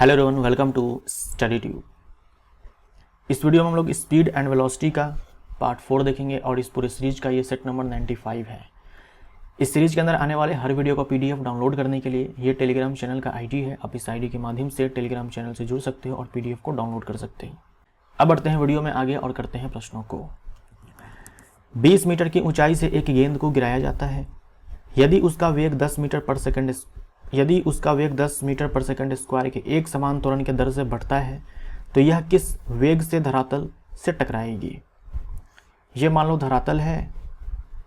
Hello everyone, welcome to study tube. इस video में हम लोग स्पीड एंड वेलोसिटी का पार्ट 4 देखेंगे और इस पूरे सीरीज का ये सेट नंबर 95 है। इस सीरीज के अंदर आने वाले हर वीडियो का पीडीएफ डाउनलोड करने के लिए ये टेलीग्राम चैनल का आईडी है। आप इस आईडी के माध्यम से टेलीग्राम चैनल से जुड़ सकते हो और पीडीएफ को डाउनलोड कर सकते हैं। अब बढ़ते हैं वीडियो में आगे और करते हैं प्रश्नों को। 20 मीटर की ऊंचाई से एक गेंद को गिराया जाता है। यदि उसका वेग 10 मीटर पर सेकंड स्क्वायर के एक समान त्वरण के दर से बढ़ता है तो यह किस वेग से धरातल से टकराएगी। ये मान लो धरातल है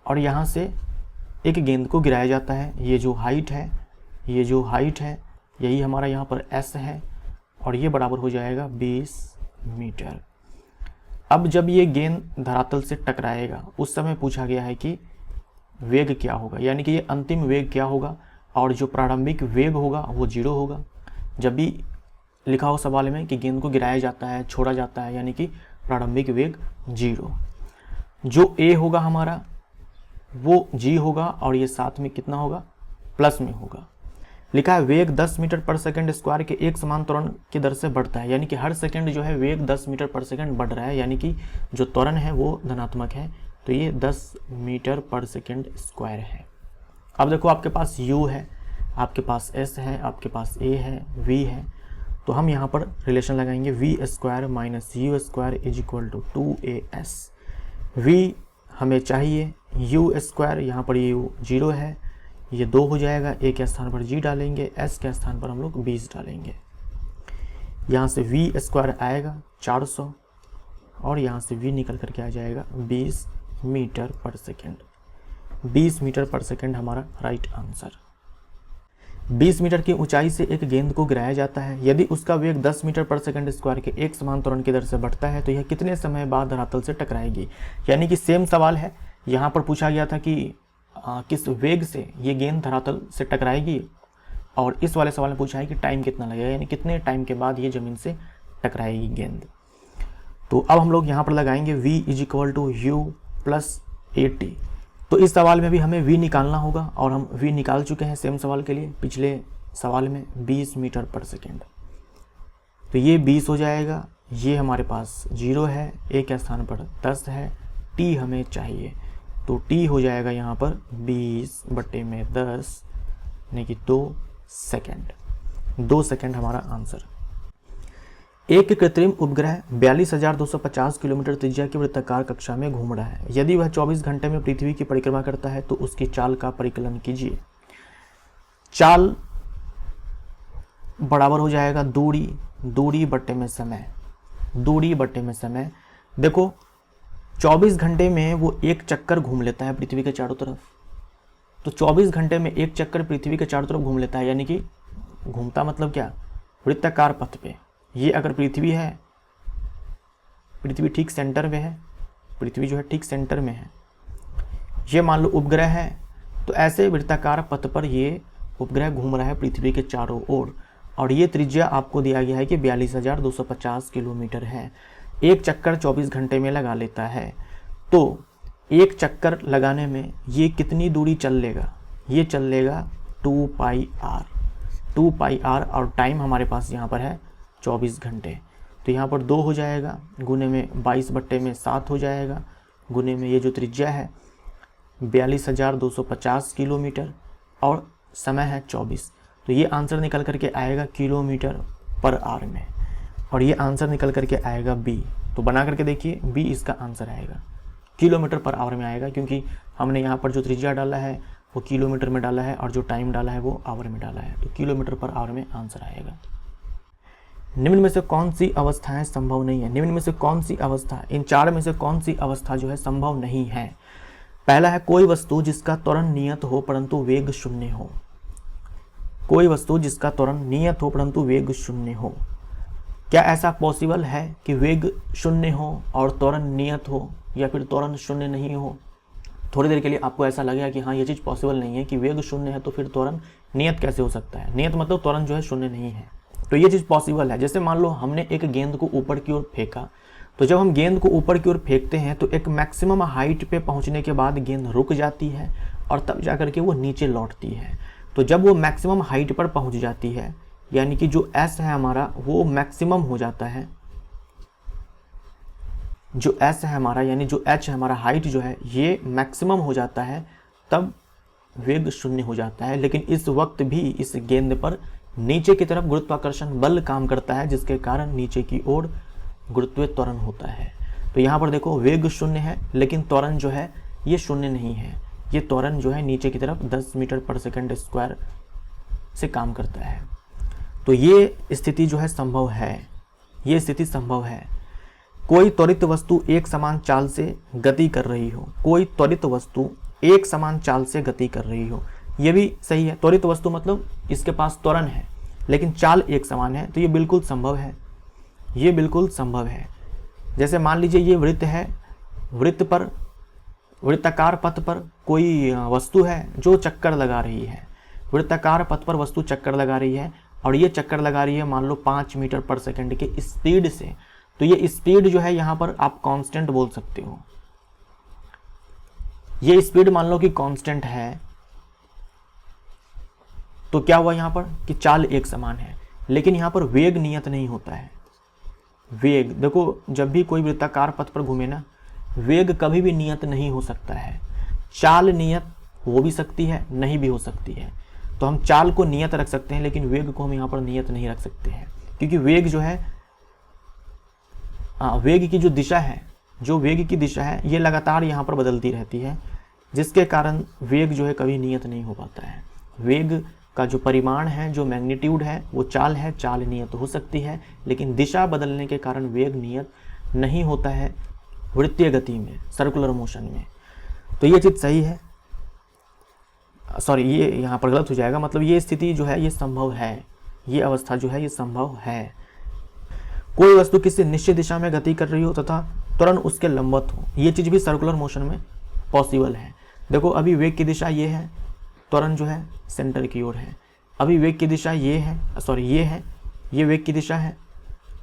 और यहाँ से एक गेंद को गिराया जाता है। ये जो हाइट है यही हमारा यहाँ पर s है और ये बराबर हो जाएगा 20 मीटर। अब जब ये गेंद धरातल से टकराएगा उस समय पूछा गया है कि वेग क्या होगा, यानी कि ये अंतिम वेग क्या होगा और जो प्रारंभिक वेग होगा वो 0 होगा। जब भी लिखा हो सवाल में कि गेंद को गिराया जाता है, छोड़ा जाता है, यानी कि प्रारंभिक वेग 0। जो a होगा हमारा वो g होगा और ये साथ में कितना होगा, प्लस में होगा। लिखा है वेग 10 मीटर पर सेकंड स्क्वायर के एक समान त्वरण की दर से बढ़ता है, यानी कि हर सेकंड जो है वेग 10 मीटर पर सेकंड बढ़ रहा है, यानी कि जो त्वरण है वो धनात्मक है। तो ये 10 मीटर पर सेकंड स्क्वायर है। अब देखो आपके पास u है, आपके पास s है, आपके पास a है, v है। तो हम यहाँ पर रिलेशन लगाएंगे v square minus u square is equal to 2as। v हमें चाहिए, u स्क्वायर यहाँ पर ये 0 है, ये 2 हो जाएगा। a के स्थान पर g डालेंगे, s के स्थान पर हम लोग 20 डालेंगे। यहाँ से v स्क्वायर आएगा 400 और यहाँ से v निकल करके आ जाएगा 20 मीटर पर सेकेंड। 20 मीटर पर सेकंड हमारा राइट आंसर। 20 मीटर की ऊंचाई से एक गेंद को गिराया जाता है। यदि उसका वेग 10 मीटर पर सेकंड स्क्वायर के एक समान त्वरण की दर से बढ़ता है तो यह कितने समय बाद धरातल से टकराएगी। यानी कि सेम सवाल है, यहाँ पर पूछा गया था कि किस वेग से ये गेंद धरातल से टकराएगी और इस वाले सवाल में पूछा है कि टाइम कितना लगेगा, यानी कितने टाइम के बाद ये ज़मीन से टकराएगी गेंद। तो अब हम लोग यहाँ पर लगाएंगे v is equal to u plus 80। तो इस सवाल में भी हमें v निकालना होगा और हम v निकाल चुके हैं सेम सवाल के लिए, पिछले सवाल में 20 मीटर पर सेकेंड। तो ये 20 हो जाएगा, ये हमारे पास 0 है, a के स्थान पर 10 है, t हमें चाहिए। तो t हो जाएगा यहाँ पर 20/10 यानी कि 2 सेकेंड। 2 सेकेंड हमारा आंसर। एक कृत्रिम उपग्रह 42,250 किलोमीटर त्रिज्या की वृत्ताकार कक्षा में घूम रहा है। यदि वह 24 घंटे में पृथ्वी की परिक्रमा करता है तो उसकी चाल का परिकलन कीजिए। चाल बराबर हो जाएगा दूरी बट्टे में समय। देखो 24 घंटे में वो एक चक्कर घूम लेता है पृथ्वी के चारों तरफ। तो 24 घंटे में एक चक्कर पृथ्वी के चारों तरफ घूम लेता है, यानी कि घूमता मतलब क्या, वृत्ताकार पथ पे। ये अगर पृथ्वी है, पृथ्वी ठीक सेंटर में है, पृथ्वी जो है ठीक सेंटर में है। ये मान लो उपग्रह है, तो ऐसे वृत्ताकार पथ पर ये उपग्रह घूम रहा है पृथ्वी के चारों ओर और ये त्रिज्या आपको दिया गया है कि 42,250 किलोमीटर है। एक चक्कर 24 घंटे में लगा लेता है, तो एक चक्कर लगाने में ये कितनी दूरी चल लेगा, ये चल लेगा 2πr और टाइम हमारे पास यहाँ पर है 24 घंटे। तो यहाँ पर 2 हो जाएगा, गुने में 22/7 हो जाएगा, गुने में ये जो त्रिज्या है 42,250 किलोमीटर और समय है 24। तो ये आंसर निकल करके आएगा किलोमीटर पर आवर में और ये आंसर निकल करके आएगा बी। तो बना करके देखिए, बी इसका आंसर आएगा, किलोमीटर पर आवर में आएगा, क्योंकि हमने यहाँ पर जो त्रिज्या डाला है वो किलोमीटर में डाला है और जो टाइम डाला है वो आवर में डाला है। तो किलोमीटर पर आवर में आंसर आएगा। निम्न में से कौन सी अवस्थाएं संभव नहीं है। निम्न में से कौन सी अवस्था, इन 4 में से कौन सी अवस्था जो है संभव नहीं है। पहला है कोई वस्तु जिसका त्वरण नियत हो परंतु वेग शून्य हो। कोई वस्तु जिसका त्वरण नियत हो परंतु वेग शून्य हो। क्या ऐसा पॉसिबल है कि वेग शून्य हो और त्वरण नियत हो, या फिर त्वरण शून्य नहीं हो। थोड़ी देर के लिए आपको ऐसा लगेगा कि हाँ ये चीज़ पॉसिबल नहीं है कि वेग शून्य है तो फिर त्वरण नियत कैसे हो सकता है। नियत मतलब त्वरण जो है शून्य नहीं है, तो ये चीज़ पॉसिबल है। जैसे मान लो हमने एक गेंद को ऊपर की ओर फेंका, तो जब हम गेंद को ऊपर की ओर फेंकते हैं तो एक मैक्सिमम हाइट पे पहुंचने के बाद गेंद रुक जाती है और तब जा करके वो नीचे लौटती है। तो जब वो मैक्सिमम हाइट पर पहुंच जाती है, यानी कि जो s है हमारा वो मैक्सिमम हो जाता है, जो s है हमारा यानी जो h है हमारा हाइट जो है ये मैक्सिमम हो जाता है, तब वेग शून्य हो जाता है। लेकिन इस वक्त भी इस गेंद पर नीचे की तरफ गुरुत्वाकर्षण बल काम करता है, जिसके कारण नीचे की ओर गुरुत्वीय त्वरण होता है। तो यहाँ पर देखो वेग शून्य है, लेकिन त्वरण जो है ये शून्य नहीं है, ये त्वरण जो है नीचे की तरफ 10 मीटर पर सेकंड स्क्वायर से काम करता है। तो ये स्थिति जो है संभव है, ये स्थिति संभव है। कोई त्वरित वस्तु एक समान चाल से गति कर रही हो, कोई त्वरित वस्तु एक समान चाल से गति कर रही हो, ये भी सही है। त्वरित वस्तु मतलब इसके पास त्वरण है लेकिन चाल एक समान है, तो ये बिल्कुल संभव है, ये बिल्कुल संभव है। जैसे मान लीजिए ये वृत्त है, वृत्त पर वृत्ताकार पथ पर कोई वस्तु है जो चक्कर लगा रही है, वृत्ताकार पथ पर वस्तु चक्कर लगा रही है और ये चक्कर लगा रही है मान लो 5 मीटर पर सेकंड के स्पीड से। तो ये स्पीड जो है यहाँ पर आप कांस्टेंट बोल सकते हो, ये स्पीड मान लो कि कांस्टेंट है। तो क्या हुआ यहाँ पर कि चाल एक समान है, लेकिन यहाँ पर वेग नियत नहीं होता है। वेग देखो, जब भी कोई वृत्ताकार पथ पर घूमे ना, वेग कभी भी नियत नहीं हो सकता है। चाल नियत हो भी सकती है, नहीं भी हो सकती है। तो हम चाल को नियत रख सकते हैं लेकिन वेग को हम यहाँ पर नियत नहीं रख सकते हैं, क्योंकि वेग जो है वेग की जो दिशा है, जो वेग की दिशा है ये लगातार यहाँ पर बदलती रहती है, जिसके कारण वेग जो है कभी नियत नहीं हो पाता है। वेग का जो परिमाण है, जो मैग्नीट्यूड है, वो चाल है, चाल नियत हो सकती है, लेकिन दिशा बदलने के कारण वेग नियत नहीं होता है वृत्तीय गति में, सर्कुलर मोशन में। तो ये चीज़ सही है, सॉरी ये यहाँ पर गलत हो जाएगा, मतलब ये स्थिति जो है ये संभव है, ये अवस्था जो है ये संभव है। कोई वस्तु किसी निश्चित दिशा में गति कर रही हो तथा त्वरण उसके लंबवत हो, ये चीज़ भी सर्कुलर मोशन में पॉसिबल है। देखो अभी वेग की दिशा ये है, त्वरण जो है सेंटर की ओर है। अभी वेग की दिशा ये है, सॉरी ये है, ये वेग की दिशा है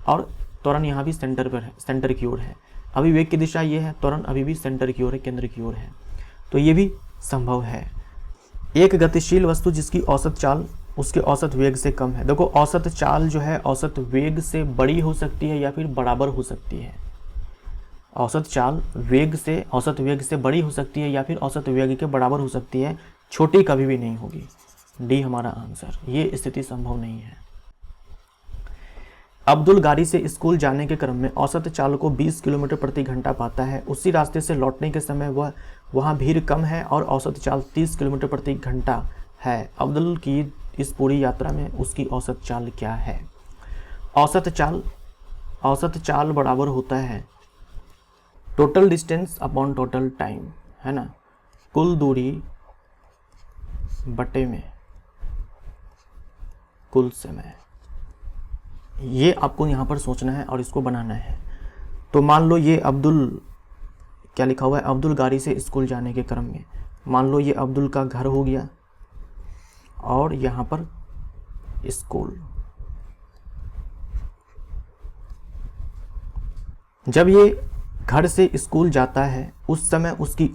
और त्वरण यहाँ भी सेंटर पर है, सेंटर की ओर है। अभी वेग की दिशा ये है, त्वरण अभी भी सेंटर की ओर है, केंद्र की ओर है। तो ये भी संभव है। एक गतिशील वस्तु जिसकी औसत चाल उसके औसत वेग से कम है। देखो औसत चाल जो है औसत वेग से बड़ी हो सकती है या फिर बराबर हो सकती है। औसत चाल वेग से, औसत वेग से बड़ी हो सकती है या फिर औसत वेग के बराबर हो सकती है, छोटी कभी भी नहीं होगी। डी हमारा आंसर, ये स्थिति संभव नहीं है। अब्दुल गाड़ी से स्कूल जाने के क्रम में औसत चाल को 20 किलोमीटर प्रति घंटा पाता है। उसी रास्ते से लौटने के समय वह वहाँ भीड़ कम है और औसत चाल 30 किलोमीटर प्रति घंटा है। अब्दुल की इस पूरी यात्रा में उसकी औसत चाल क्या है? औसत चाल बराबर होता है total distance upon total time, है ना, कुल दूरी बटे में कुल समय। ये आपको यहाँ पर सोचना है और इसको बनाना है। तो मान लो ये अब्दुल, क्या लिखा हुआ है, अब्दुल गाड़ी से स्कूल जाने के क्रम में, मान लो ये अब्दुल का घर हो गया और यहाँ पर स्कूल। जब ये घर से स्कूल जाता है उस समय उसकी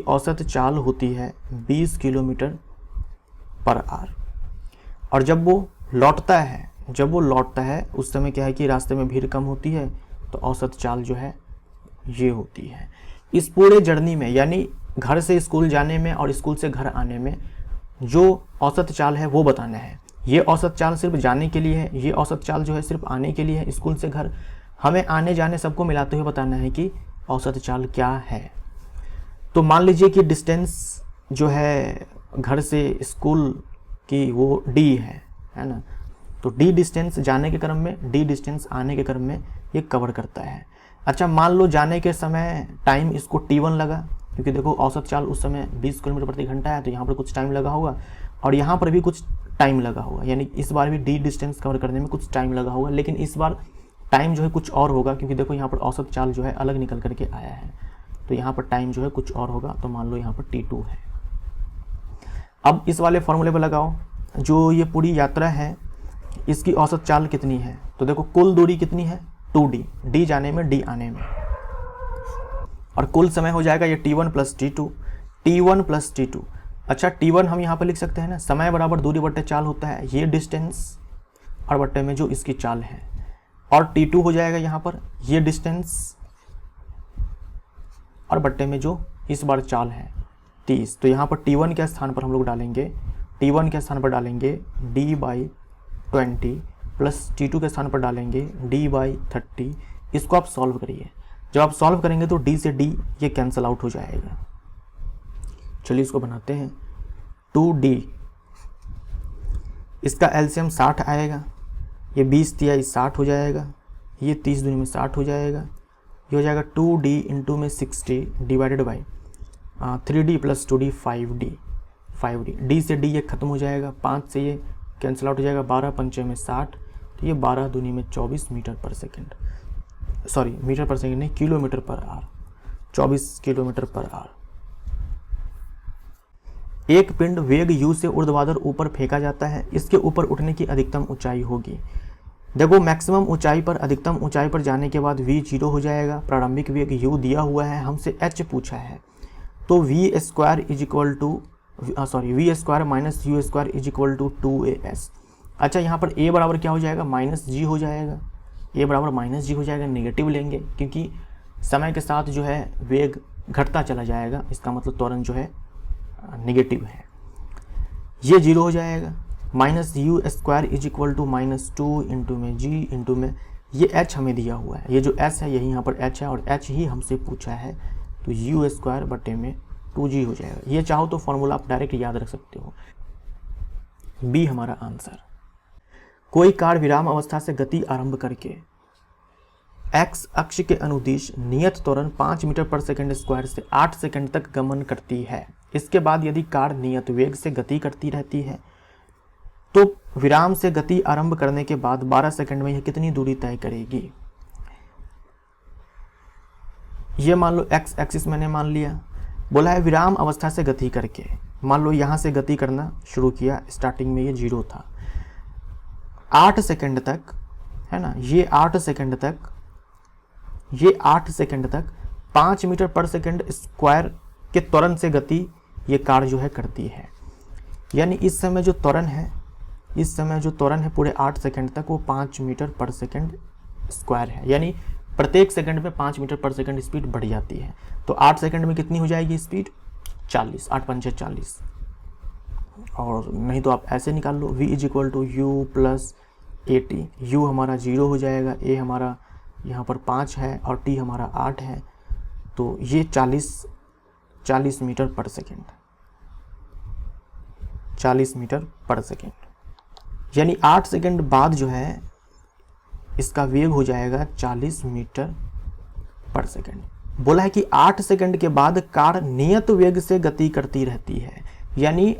औसत चाल होती है 20 किलोमीटर पर आवर। और जब वो लौटता है उस समय क्या है कि रास्ते में भीड़ कम होती है, तो औसत चाल जो है ये होती है। इस पूरे जर्नी में, यानी घर से स्कूल जाने में और स्कूल से घर आने में जो औसत चाल है वो बताना है। ये औसत चाल सिर्फ जाने के लिए है, ये औसत चाल जो है सिर्फ आने के लिए है, स्कूल से घर। हमें आने जाने सबको मिलाते हुए बताना है कि औसत चाल क्या है। तो मान लीजिए कि डिस्टेंस जो है घर से स्कूल की वो d है ना। तो d डिस्टेंस जाने के क्रम में, d डिस्टेंस आने के क्रम में ये कवर करता है। अच्छा, मान लो जाने के समय टाइम इसको t1 लगा, क्योंकि देखो औसत चाल उस समय 20 किलोमीटर प्रति घंटा है, तो यहाँ पर कुछ टाइम लगा होगा और यहाँ पर भी कुछ टाइम लगा होगा, यानी इस बार भी d डिस्टेंस कवर करने में कुछ टाइम लगा होगा, लेकिन इस बार टाइम जो है कुछ और होगा, क्योंकि देखो यहाँ पर औसत चाल जो है अलग निकल करके आया है, तो यहाँ पर टाइम जो है कुछ और होगा। तो मान लो यहाँ पर t2 है। अब इस वाले फॉर्मूले पर लगाओ, जो ये पूरी यात्रा है इसकी औसत चाल कितनी है। तो देखो कुल दूरी कितनी है 2d, d जाने में d आने में, और कुल समय हो जाएगा ये t1 plus t2, t1 plus t2। अच्छा T1 हम यहाँ पर लिख सकते हैं ना, समय बराबर दूरी बट्टे चाल होता है, ये डिस्टेंस और बट्टे में जो इसकी चाल है, और T2 हो जाएगा यहाँ पर ये डिस्टेंस और बट्टे में जो इस बार चाल है 30। तो यहाँ पर T1 के स्थान पर हम लोग डालेंगे, T1 के स्थान पर डालेंगे D/20 प्लस T2 के स्थान पर डालेंगे D/30। इसको आप सॉल्व करिए, जब आप सॉल्व करेंगे तो D से D ये कैंसिल आउट हो जाएगा। चलिए इसको बनाते हैं, 2D, इसका एलसीएम 60 आएगा, ये 20 तिहाई 60 हो जाएगा, ये 30 दूनी में 60 हो जाएगा, ये हो जाएगा 2D इंटू में 60 divided by 3D plus 2D 5D। D से D ये खत्म हो जाएगा, 5 से ये कैंसिल आउट हो जाएगा, 12 पंचे में 60, तो ये 12 दूनी में 24 मीटर पर सेकेंड, सॉरी मीटर पर सेकेंड नहीं, kilometre per hour, 24 kilometre per hour. एक पिंड वेग u से ऊर्ध्वाधर ऊपर फेंका जाता है, इसके ऊपर उठने की अधिकतम ऊंचाई होगी। देखो मैक्सिमम ऊंचाई पर अधिकतम ऊंचाई पर जाने के बाद v 0 हो जाएगा, प्रारंभिक वेग u दिया हुआ है, हमसे h पूछा है, तो v square is equal to v square minus u square is equal to 2as। अच्छा यहाँ पर a बराबर क्या हो जाएगा, माइनस जी हो जाएगा, a बराबर माइनस जी हो जाएगा, नेगेटिव लेंगे क्योंकि समय के साथ जो है वेग घटता चला जाएगा, इसका मतलब त्वरण जो है नेगेटिव है। ये 0 हो जाएगा, minus u square is equal to -2 into में जी इंटू में ये h हमें दिया हुआ है, ये जो s है यही यहाँ पर h है और h ही हमसे पूछा है, तो यू स्क्वायर बटे में 2g हो जाएगा। ये चाहो तो फॉर्मूला आप डायरेक्ट याद रख सकते हो। बी हमारा आंसर। कोई कार विराम अवस्था से गति आरंभ करके x अक्ष के अनुदिश नियत त्वरण 5 मीटर पर सेकंड स्क्वायर से 8 सेकंड तक गमन करती है। इसके बाद यदि कार नियत वेग से गति करती रहती है तो विराम से गति आरंभ करने के बाद 12 सेकंड में यह कितनी दूरी तय करेगी। ये मान लो x एक्सिस मैंने मान लिया, बोला है विराम अवस्था से गति करके, मान लो यहाँ से गति करना शुरू किया, स्टार्टिंग में ये 0 था, 8 सेकंड तक है ना, ये 8 सेकंड तक 5 मीटर पर सेकंड स्क्वायर के त्वरण से गति ये कार जो है करती है। यानी इस समय जो त्वरण है पूरे 8 सेकंड तक वो 5 मीटर पर सेकंड स्क्वायर है, यानी प्रत्येक सेकंड में 5 मीटर पर सेकंड स्पीड बढ़ जाती है। तो 8 सेकंड में कितनी हो जाएगी स्पीड, 40, 8 पंचे 40। और नहीं तो आप ऐसे निकाल लो, v is equal to u plus a t, u हमारा 0 हो जाएगा, ए हमारा यहाँ पर 5 है और टी हमारा 8 है, तो ये 40 मीटर पर सेकेंड, 40 मीटर पर सेकेंड, यानी 8 सेकेंड बाद जो है इसका वेग हो जाएगा 40 मीटर पर सेकेंड। बोला है कि 8 सेकेंड के बाद कार नियत वेग से गति करती रहती है, यानी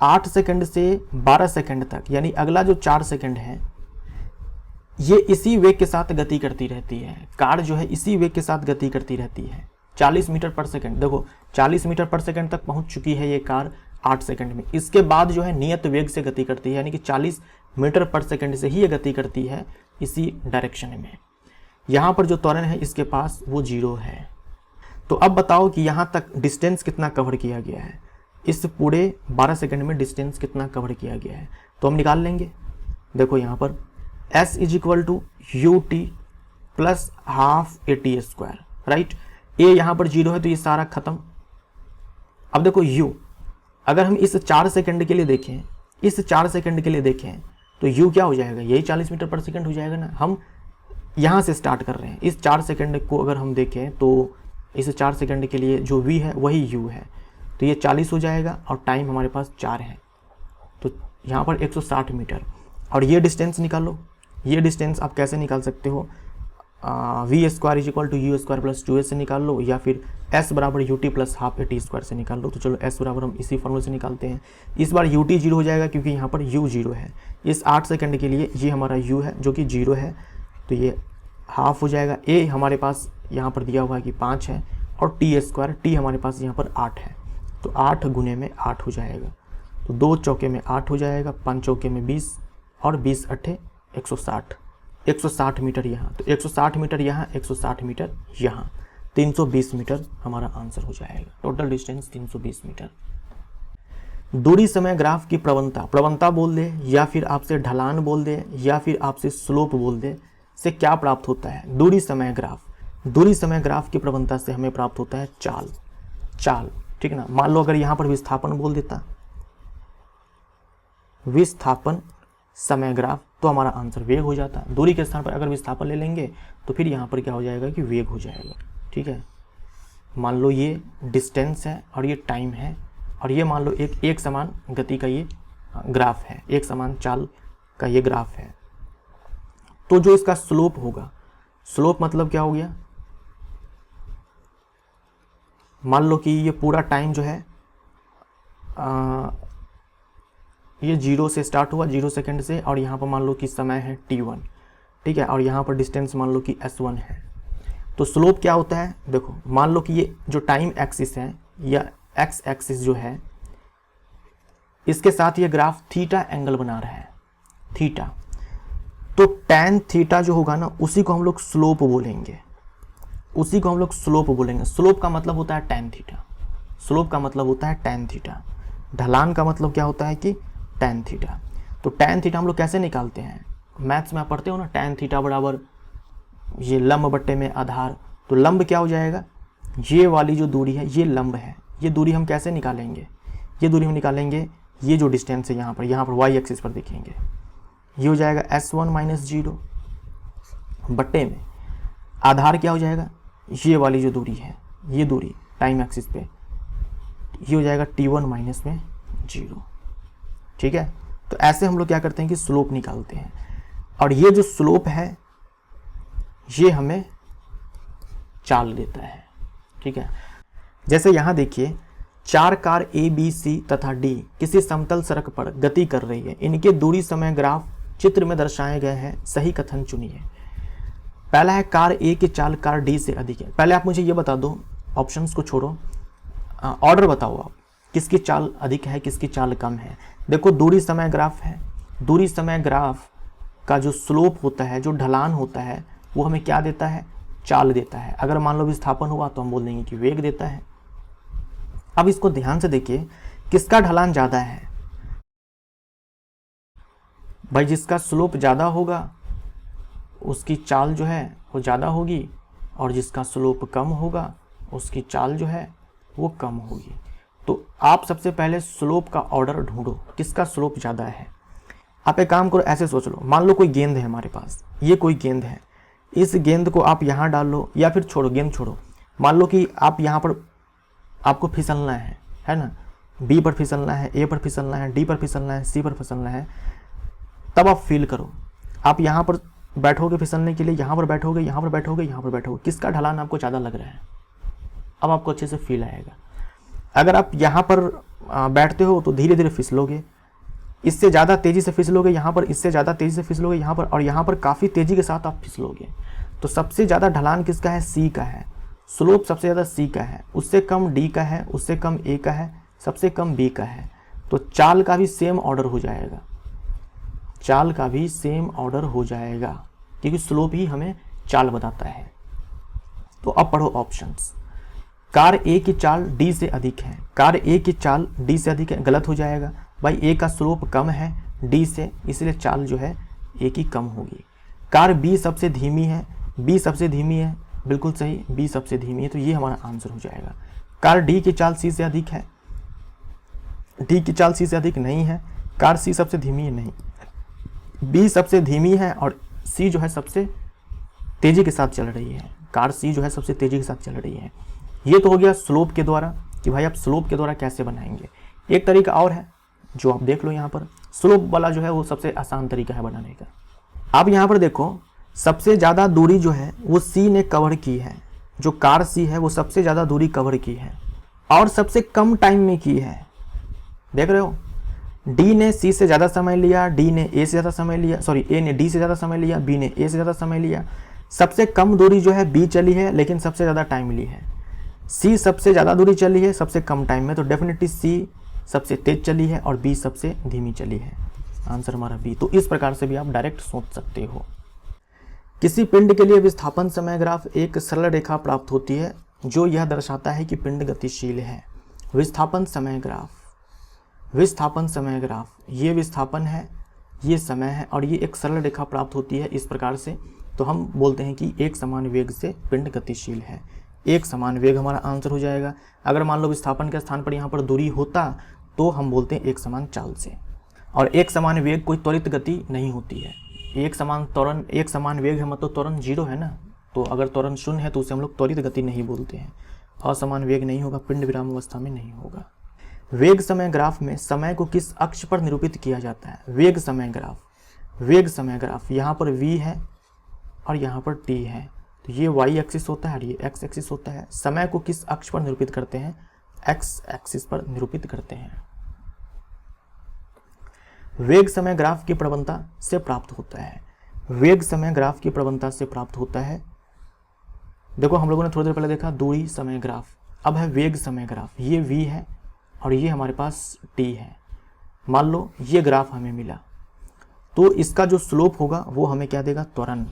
8 सेकेंड से 12 सेकेंड तक, यानी अगला जो 4 सेकेंड है ये इसी वेग के साथ गति करती रहती है। कार जो है इसी वेग के साथ गति करती रहती है 40 मीटर पर सेकेंड। देखो 40 मीटर पर सेकेंड तक पहुंच चुकी है ये कार 8 सेकेंड में, इसके बाद जो है नियत वेग से गति करती है, यानी कि 40 मीटर पर सेकेंड से ही ये गति करती है इसी डायरेक्शन में। यहाँ पर जो त्वरण है इसके पास वो 0 है। तो अब बताओ कि यहाँ तक डिस्टेंस कितना कवर किया गया है, इस पूरे 12 सेकेंड में डिस्टेंस कितना कवर किया गया है, तो हम निकाल लेंगे। देखो यहाँ पर s is equal to u t plus half a t square, right. A यहाँ पर 0 है तो ये सारा खत्म। अब देखो u, अगर हम इस 4 सेकंड के लिए देखें, तो u क्या हो जाएगा, यही 40 मीटर पर सेकंड हो जाएगा ना। हम यहाँ से स्टार्ट कर रहे हैं, इस 4 सेकंड को अगर हम देखें तो इस 4 सेकंड के लिए जो v है वही u है, तो ये 40 हो जाएगा और टाइम हमारे पास 4 है, तो यहाँ पर 160 मीटर। और ये डिस्टेंस निकालो, ये डिस्टेंस आप कैसे निकाल सकते हो, v square is equal to u square plus 2a से निकाल लो, या फिर s बराबर u t plus half a t square से निकाल लो। तो चलो s बराबर हम इसी फॉर्मूले से निकालते हैं। इस बार यू टी 0 हो जाएगा क्योंकि यहाँ पर u 0 है। इस 8 सेकंड के लिए ये हमारा u है जो कि 0 है, तो ये हाफ हो जाएगा। a हमारे पास यहाँ पर दिया हुआ है कि 5 है, और टी स्क्वायर, टी हमारे पास यहाँ पर 8 है, तो 8 गुने में 8 हो जाएगा, तो 2 चौके में 8 हो जाएगा, 5 चौके में 20 और 20 अट्ठे 160 मीटर यहाँ, तो 160 मीटर यहाँ, 160 मीटर यहाँ, 320 मीटर हमारा आंसर हो जाएगा। Total distance 320 metre. दूरी समय ग्राफ की प्रवणता बोल दे, या फिर आपसे ढलान बोल दे, या फिर आपसे स्लोप बोल दे, से क्या प्राप्त होता है? दूरी समय ग्राफ की प्रवणता से हमें प्राप्त होता है चाल, ठीक है ना। मान लो अगर यहां पर विस्थापन बोल देता, विस्थापन समय ग्राफ, तो हमारा आंसर वेग हो जाता। दूरी के स्थान पर अगर विस्थापन ले लेंगे तो फिर यहाँ पर क्या हो जाएगा कि वेग हो जाएगा, ठीक है। मान लो ये डिस्टेंस है और ये टाइम है, और ये मान लो एक समान गति का ये ग्राफ है, एक समान चाल का ये ग्राफ है। तो जो इसका स्लोप होगा, स्लोप मतलब क्या हो गया, मान लो कि ये पूरा टाइम जो है ये 0 से स्टार्ट हुआ, 0 सेकेंड से, और यहाँ पर मान लो कि समय है t1, ठीक है, और यहाँ पर डिस्टेंस मान लो कि s1 है। तो स्लोप क्या होता है, देखो मान लो कि ये जो टाइम एक्सिस है या एक्स एक्सिस जो है, इसके साथ ये ग्राफ थीटा एंगल बना रहा है, थीटा, तो tan थीटा जो होगा ना, उसी को हम लोग स्लोप बोलेंगे, उसी को हम लोग स्लोप बोलेंगे। स्लोप का मतलब होता है tan थीटा, स्लोप का मतलब होता है tan थीटा, ढलान का मतलब क्या होता है कि tan थीटा। तो tan थीटा हम लोग कैसे निकालते हैं, मैथ्स में आप पढ़ते हो ना, tan थीटा बराबर ये लंब बट्टे में आधार। तो लंब क्या हो जाएगा, ये वाली जो दूरी है ये लंब है, ये दूरी हम कैसे निकालेंगे, ये दूरी हम निकालेंगे, ये जो डिस्टेंस है यहाँ पर वाई एक्सिस पर देखेंगे, ये हो जाएगा s1 माइनस 0 बट्टे में आधार क्या हो जाएगा, ये वाली जो दूरी है, ये दूरी टाइम एक्सिस पे, ये हो जाएगा t1 माइनस में 0, ठीक है। तो ऐसे हम लोग क्या करते हैं कि स्लोप निकालते हैं, और ये जो स्लोप है ये हमें चाल देता है, ठीक है। जैसे यहाँ देखिए, 4 कार A, B, C तथा D किसी समतल सड़क पर गति कर रही है, इनके दूरी समय ग्राफ चित्र में दर्शाए गए हैं, सही कथन चुनिए। पहला है कार A की चाल कार D से अधिक है। पहले आप मुझे ये बता दो, ऑप्शंस को छोड़ो, ऑर्डर बताओ आप, किसकी चाल अधिक है, किसकी चाल कम है। देखो दूरी समय ग्राफ है, दूरी समय ग्राफ का जो स्लोप होता है, जो ढलान होता है, वो हमें क्या देता है, चाल देता है। अगर मान लो विस्थापन हुआ तो हम बोल देंगे कि वेग देता है। अब इसको ध्यान से देखिए, किसका ढलान ज़्यादा है भाई, जिसका स्लोप ज़्यादा होगा उसकी चाल जो है वो ज़्यादा होगी, और जिसका स्लोप कम होगा उसकी चाल जो है वो कम होगी। तो आप सबसे पहले स्लोप का ऑर्डर ढूंढो, किसका स्लोप ज़्यादा है। आप एक काम करो, ऐसे सोच लो, मान लो कोई गेंद है हमारे पास, ये कोई गेंद है, इस गेंद को आप यहाँ डाल लो, या फिर छोड़ो, गेंद छोड़ो, मान लो कि आप यहाँ पर आपको फिसलना है ना, बी पर फिसलना है, ए पर फिसलना है, डी पर फिसलना है, सी पर फिसलना है। तब आप फील करो, आप यहाँ पर बैठोगे फिसलने के लिए, यहाँ पर बैठोगे, यहाँ पर बैठोगे, यहाँ पर बैठोगे, किसका ढलान आपको ज़्यादा लग रहा है, अब आपको अच्छे से फील आएगा। अगर आप यहाँ पर बैठते हो तो धीरे धीरे फिसलोगे, इससे ज़्यादा तेज़ी से फिसलोगे यहाँ पर, इससे ज़्यादा तेज़ी से फिसलोगे यहाँ पर, और यहाँ पर काफ़ी तेज़ी के साथ आप फिसलोगे। तो सबसे ज़्यादा ढलान किसका है, सी का है, स्लोप सबसे ज़्यादा सी का है, उससे कम डी का है, उससे कम ए का है, सबसे कम बी का है। तो चाल का भी सेम ऑर्डर हो जाएगा, चाल का भी सेम ऑर्डर हो जाएगा, क्योंकि स्लोप ही हमें चाल बताता है। तो अब पढ़ो ऑप्शंस। कार ए की चाल डी से अधिक है, कार ए की चाल डी से अधिक है, गलत हो जाएगा भाई, ए का स्लोप कम है डी से, इसलिए चाल जो है ए की कम होगी। कार बी सबसे धीमी है, बी सबसे धीमी है, बिल्कुल सही, बी सबसे धीमी है, तो ये हमारा आंसर हो जाएगा। कार डी की चाल सी से अधिक है, डी की चाल सी से अधिक नहीं है, कार सी सबसे धीमी है, नहीं, बी सबसे धीमी है और सी जो है सबसे तेज़ी के साथ चल रही है, कार सी जो है सबसे तेज़ी के साथ चल रही है। ये तो हो गया स्लोप के द्वारा, कि भाई आप स्लोप के द्वारा कैसे बनाएंगे। एक तरीका और है जो आप देख लो, यहाँ पर स्लोप वाला जो है वो सबसे आसान तरीका है बनाने का। आप यहाँ पर देखो, सबसे ज़्यादा दूरी जो है वो सी ने कवर की है, जो कार सी है वो सबसे ज़्यादा दूरी कवर की है और सबसे कम टाइम में की है। देख रहे हो, डी ने सी से ज़्यादा समय लिया, डी ने ए से ज़्यादा समय लिया, सॉरी ए ने डी से ज़्यादा समय लिया, बी ने ए से ज़्यादा समय लिया। सबसे कम दूरी जो है बी चली है, लेकिन सबसे ज़्यादा टाइम ली है। सी सबसे ज़्यादा दूरी चली है सबसे कम टाइम में, तो डेफिनेटली सी सबसे तेज चली है और बी सबसे धीमी चली है। आंसर हमारा बी। तो इस प्रकार से भी आप डायरेक्ट सोच सकते हो। किसी पिंड के लिए विस्थापन समय ग्राफ एक सरल रेखा प्राप्त होती है जो यह दर्शाता है कि पिंड गतिशील है। विस्थापन समय ग्राफ, विस्थापन समय ग्राफ, ये विस्थापन है, ये समय है, और ये एक सरल रेखा प्राप्त होती है इस प्रकार से, तो हम बोलते हैं कि एक समान वेग से पिंड गतिशील है। एक समान वेग हमारा आंसर हो जाएगा। अगर मान लो विस्थापन के स्थान पर यहाँ पर दूरी होता तो हम बोलते हैं एक समान चाल से। और एक समान वेग कोई त्वरित गति नहीं होती है। एक समान त्वरण, एक समान वेग है मतलब त्वरण 0 है ना, तो अगर त्वरण 0 है तो उसे हम लोग त्वरित गति नहीं बोलते हैं। असमान वेग नहीं होगा, पिंड विराम अवस्था में नहीं होगा। वेग समय ग्राफ में समय को किस अक्ष पर निरूपित किया जाता है? वेग समय ग्राफ, वेग समय ग्राफ, यहाँ पर v है और यहाँ पर t है, तो ये y एक्सिस होता है और ये x एक्सिस होता है। समय को किस अक्ष पर निरूपित करते हैं? x एक्सिस पर निरूपित करते हैं। वेग समय ग्राफ की प्रवणता से प्राप्त होता है। वेग समय ग्राफ की प्रवणता से प्राप्त होता है। देखो हम लोगों ने थोड़ी देर पहले देखा दूरी समय ग्राफ, अब है वेग समय ग्राफ। ये v है और ये हमारे पास t है। मान लो ये ग्राफ हमें मिला, तो इसका जो स्लोप होगा वो हमें क्या देगा? त्वरण।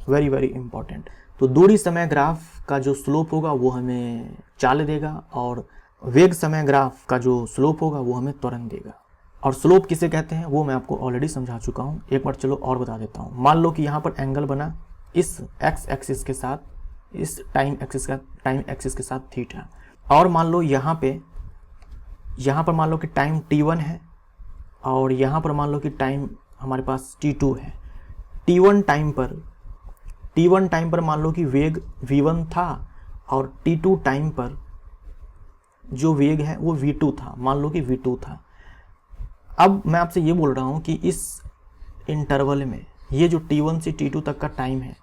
Very very important. तो दूरी समय ग्राफ का जो स्लोप होगा वो हमें चाल देगा, और वेग समय ग्राफ का जो स्लोप होगा वो हमें त्वरण देगा। और स्लोप किसे कहते हैं वो मैं आपको ऑलरेडी समझा चुका हूँ, एक बार चलो और बता देता हूँ। मान लो कि यहाँ पर एंगल बना इस x एक्सिस के साथ, इस टाइम एक्सिस के साथ थीटा, और मान लो यहाँ पर मान लो कि टाइम t1 है और यहाँ पर मान लो कि टाइम हमारे पास t2 है। t1 टाइम पर मान लो कि वेग v1 था और t2 टाइम पर जो वेग है वो v2 था, मान लो कि v2 था। अब मैं आपसे ये बोल रहा हूँ कि इस इंटरवल में ये जो t1 से t2 तक का टाइम है,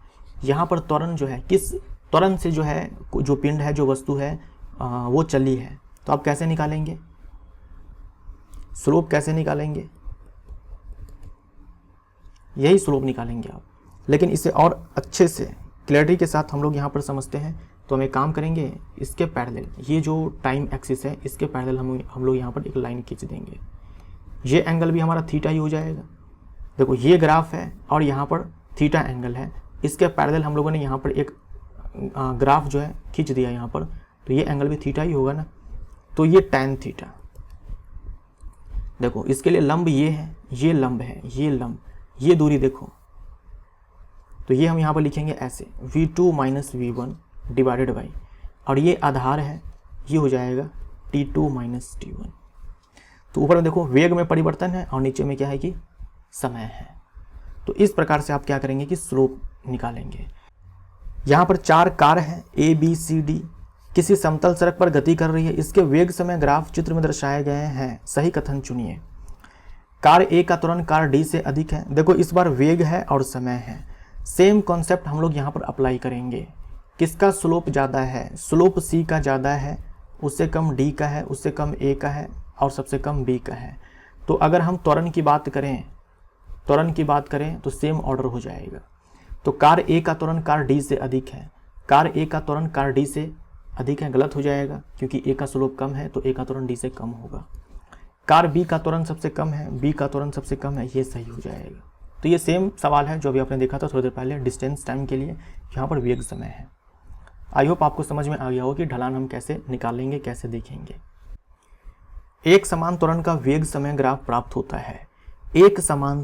यहाँ पर त्वरण जो है, किस त्वरण से जो है, जो पिंड है, जो वस्तु है वो चली है, तो आप कैसे निकालेंगे? स्लोप कैसे निकालेंगे? यही स्लोप निकालेंगे आप। लेकिन इसे और अच्छे से क्लैरिटी के साथ हम लोग यहाँ पर समझते हैं, तो हम एक काम करेंगे, इसके पैरेलल, ये जो टाइम एक्सिस है इसके पैरेलल हम लोग यहाँ पर एक लाइन खींच देंगे। ये एंगल भी हमारा थीटा ही हो जाएगा। देखो ये ग्राफ है और यहाँ पर थीटा एंगल है, इसके पैरेलल हम लोगों ने यहाँ पर एक ग्राफ जो है खींच दिया यहाँ पर, तो ये एंगल भी थीटा ही होगा ना। तो ये टैन थीटा, देखो इसके लिए लंब ये है, ये लंब है, ये लंब, ये दूरी देखो, तो ये हम यहाँ पर लिखेंगे ऐसे v2 minus v1 divided by, और ये आधार है, ये हो जाएगा t2 माइनस t1। तो ऊपर में देखो वेग में परिवर्तन है और नीचे में क्या है कि समय है। तो इस प्रकार से आप क्या करेंगे कि स्लोप निकालेंगे। यहाँ पर 4 कार हैं A B C D, किसी समतल सड़क पर गति कर रही है। इसके वेग समय ग्राफ चित्र में दर्शाए गए हैं, सही कथन चुनिए। कार A का त्वरण कार D से अधिक है। देखो इस बार वेग है और समय है, सेम कॉन्सेप्ट हम लोग यहाँ पर अप्लाई करेंगे। किसका स्लोप ज़्यादा है? स्लोप C का ज़्यादा है, उससे कम D का है, उससे कम A का है और सबसे कम B का है। तो अगर हम त्वरण की बात करें तो सेम ऑर्डर हो जाएगा। तो कार A का त्वरण कार D से अधिक है, कार A का त्वरण कार D से अधिक है, गलत हो जाएगा क्योंकि A का स्लोप कम है तो A का त्वरण D से कम होगा। कार B का त्वरण सबसे कम है, B का त्वरण सबसे कम है, ये सही हो जाएगा। तो ये सेम सवाल है जो अभी आपने देखा था थोड़ी देर पहले, डिस्टेंस टाइम के लिए, यहाँ पर वेग समय है। आई होप आपको समझ में आ गया हो कि ढलान हम कैसे निकालेंगे, कैसे देखेंगे। एक समान त्वरण का वेग समय ग्राफ प्राप्त होता है। एक समान